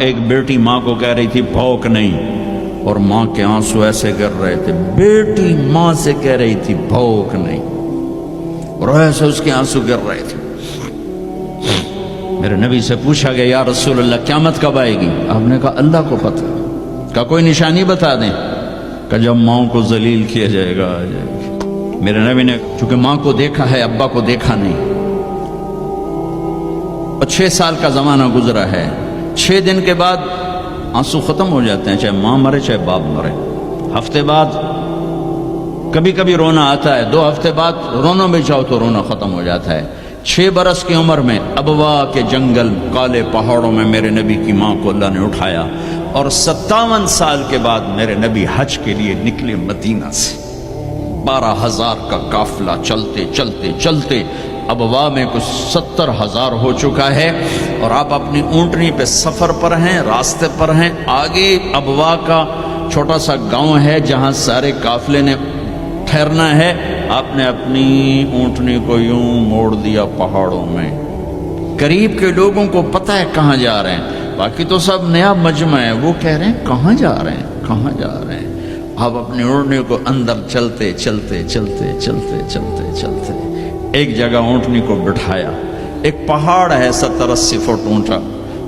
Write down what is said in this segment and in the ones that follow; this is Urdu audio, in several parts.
ایک بیٹی ماں کو کہہ رہی تھی بھوک نہیں، اور ماں کے آنسو ایسے گر رہے تھے. بیٹی ماں سے کہہ رہی تھی بھوک نہیں، اور ایسے اس کے آنسو گر رہے تھے. میرے نبی سے پوچھا گیا یا رسول اللہ قیامت کب آئے گی؟ آپ نے کہا اللہ کو پتہ. کہا کوئی نشانی بتا دیں. کہ جب ماں کو ذلیل کیا جائے گا آ جائے گی. میرے نبی نے چونکہ ماں کو دیکھا ہے ابا کو دیکھا نہیں، اور 6 سال کا زمانہ گزرا ہے. 6 دن کے بعد آنسو ختم ہو جاتے ہیں، چاہے ماں مرے چاہے باپ مرے. ہفتے بعد کبھی کبھی رونا آتا ہے، 2 ہفتے بعد رونا بھی چاہو تو رونا ختم ہو جاتا ہے. 6 برس کی عمر میں ابوا کے جنگل کالے پہاڑوں میں میرے نبی کی ماں کو اللہ نے اٹھایا، اور 57 سال کے بعد میرے نبی حج کے لیے نکلے مدینہ سے. 12,000 کا قافلہ چلتے چلتے چلتے ابوا میں کچھ 70,000 ہو چکا ہے، اور آپ اپنی اونٹنی پہ سفر پر ہیں، راستے پر ہیں. آگے ابوا کا چھوٹا سا گاؤں ہے جہاں سارے قافلے نے ٹھہرنا ہے. آپ نے اپنی اونٹنی کو یوں موڑ دیا پہاڑوں میں. قریب کے لوگوں کو پتہ ہے کہاں جا رہے ہیں، باقی تو سب نیا مجمع ہے. وہ کہہ رہے ہیں کہاں جا رہے ہیں کہاں جا رہے ہیں. آپ اپنی اونٹنی کو اندر چلتے چلتے چلتے چلتے چلتے چلتے ایک جگہ اونٹنی کو بٹھایا. ایک پہاڑ ہے 70-80 فٹ اونچا،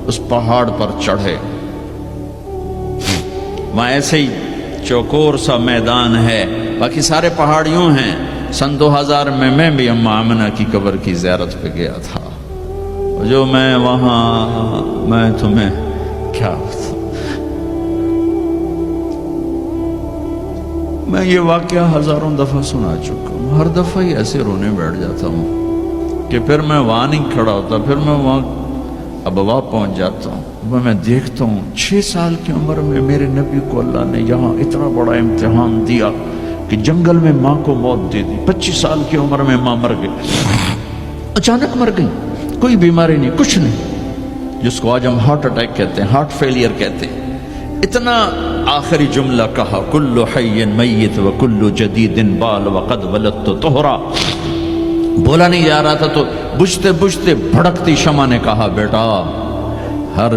اس پہاڑ پر چڑھے. وہاں ایسے ہی چوکور سا میدان ہے، باقی سارے پہاڑ یوں ہیں. سن 2000 میں بھی اماں آمنہ کی قبر کی زیارت پہ گیا تھا. جو میں وہاں میں تمہیں کیا بتاؤں، میں یہ واقعہ ہزاروں دفعہ سنا چکا ہوں. ہر دفعہ ہی ایسے رونے بیٹھ جاتا ہوں کہ پھر میں وہاں نہیں کھڑا ہوتا، پھر میں وہاں ابوا پہنچ جاتا ہوں. میں دیکھتا ہوں 6 سال کی عمر میں میرے نبی کو اللہ نے یہاں اتنا بڑا امتحان دیا کہ جنگل میں ماں کو موت دے دی. 25 سال کی عمر میں ماں مر گئی، اچانک مر گئی، کوئی بیماری نہیں کچھ نہیں، جس کو آج ہم ہارٹ اٹیک کہتے ہیں، ہارٹ فیلئر کہتے ہیں. اتنا آخری جملہ کہا کل حی میت و کل جدید بال وقد ولدت طہرا. بولا نہیں جا رہا تھا تو بجھتے بجھتے بھڑکتی شمع نے کہا بیٹا ہر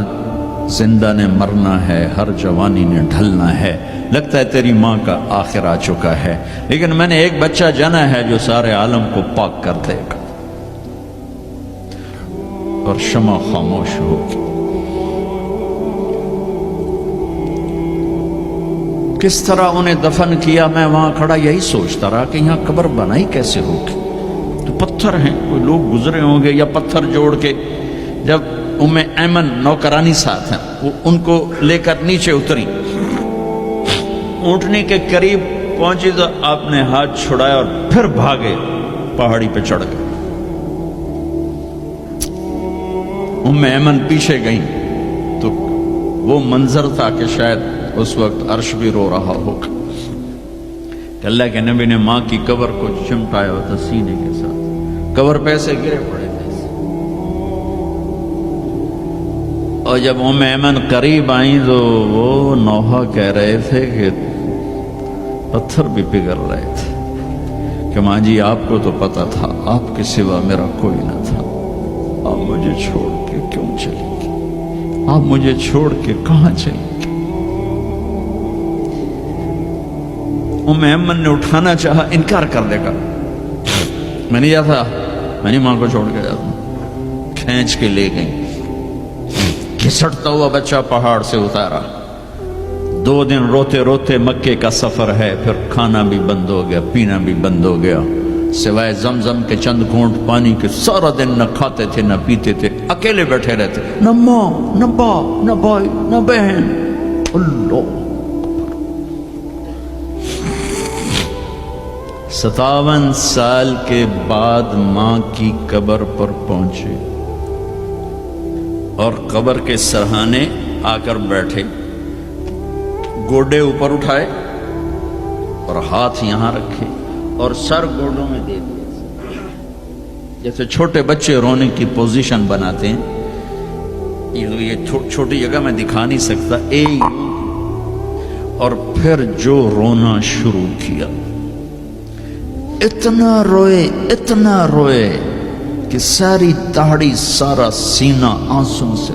زندہ نے مرنا ہے، ہر جوانی نے ڈھلنا ہے. لگتا ہے تیری ماں کا آخر آ چکا ہے، لیکن میں نے ایک بچہ جانا ہے جو سارے عالم کو پاک کر دے گا. اور شمع خاموش ہوگی. کس طرح انہیں دفن کیا، میں وہاں کھڑا یہی سوچتا رہا کہ یہاں قبر بنائی کیسے ہوگی. تو پتھر ہیں، کوئی لوگ گزرے ہوں گے یا پتھر جوڑ کے. جب ایمن نوکرانی ساتھ ہیں، وہ ان کو لے کر نیچے اتری، اونٹنی کے قریب پہنچی تو آپ نے ہاتھ چھڑایا اور پھر بھاگے، پہاڑی پہ چڑھ گئے. ایمن پیچھے گئیں تو وہ منظر تھا کہ شاید اس وقت عرش بھی رو رہا ہوگا کہ اللہ کے نبی نے ماں کی قبر کو چمٹایا ہوتا سینے کے ساتھ. قبر پہ سے گرے پڑے تھے. اور جب ایمن قریب آئیں تو وہ نوحہ کہہ رہے تھے کہ پتھر بھی پگھل رہے تھے کہ ماں جی آپ کو تو پتا تھا آپ کے سوا میرا کوئی نہ تھا، آپ مجھے چھوڑ کے کیوں چلیں گے، آپ مجھے چھوڑ کے کہاں چلیں گے. ایمن نے اٹھانا چاہا، انکار کر دے گا، میں نہیں جاتا، میں نہیں ماں کو چھوڑ کے جاتا. کھینچ کے لے گئی، گھسٹتا ہوا بچہ پہاڑ سے اتارا. 2 دن روتے روتے مکے کا سفر ہے، پھر کھانا بھی بند ہو گیا، پینا بھی بند ہو گیا، سوائے زمزم کے چند گھونٹ پانی کے. سارا دن نہ کھاتے تھے نہ پیتے تھے، اکیلے بیٹھے رہتے، نہ ماں نہ باپ نہ بھائی نہ بہن. اللہ 57 سال کے بعد ماں کی قبر پر پہنچے اور قبر کے سرہانے آ کر بیٹھے. گوڈے اوپر اٹھائے اور ہاتھ یہاں رکھے اور سر گوڈوں میں دے دیا، جیسے چھوٹے بچے رونے کی پوزیشن بناتے ہیں. یہ چھوٹی جگہ میں دکھا نہیں سکتا. اور پھر جو رونا شروع کیا، اتنا روئے کہ ساری داڑھی سارا سینہ آنسوں سے